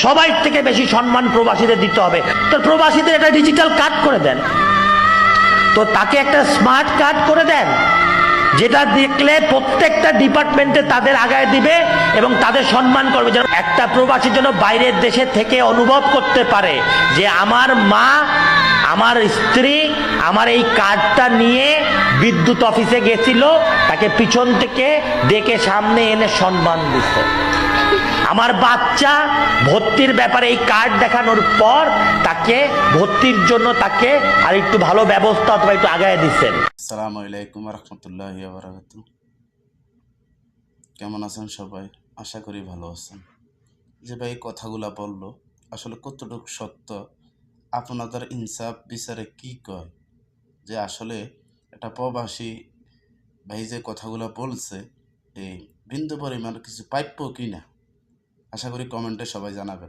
সবাই থেকে বেশি সম্মান প্রবাসীদের দিতে হবে। তো প্রবাসীদের একটা ডিজিটাল কার্ড করে দেন, তো তাকে একটা স্মার্ট কার্ড করে দেন, যেটা দেখলে প্রত্যেকটা ডিপার্টমেন্টে তাদের আগায় দিবে এবং তাদের সম্মান করবে। যেন একটা প্রবাসী যেন বাইরের দেশে থেকে অনুভব করতে পারে যে আমার মা, আমার স্ত্রী আমার এই কার্ডটা নিয়ে বিদ্যুৎ অফিসে গেছিল, তাকে পিছন থেকে ডেকে সামনে এনে সম্মান দিচ্ছে। আমার বাচ্চা ভর্তির ব্যাপারে এই কার্ড দেখানোর পর তাকে ভর্তির জন্য তাকে আর একটু ভালো ব্যবস্থা অথবা একটু আগায় দিচ্ছেন। আসসালামু আলাইকুম রহমতুল্লাহি ওয়া বারাকাতুহু। কেমন আছেন সবাই? আশা করি ভালো আছেন। যে ভাই কথাগুলা বললো আসলে কতটুকু সত্য, আপনাদের ইনসাফ বিচারে কি কয় যে আসলে এটা প্রবাসী ভাই যে কথাগুলা বলছে এই বিন্দু পরিমাণ কিছু প্রাপ্য কিনা? আশা করি কমেন্টে সবাই জানাবেন।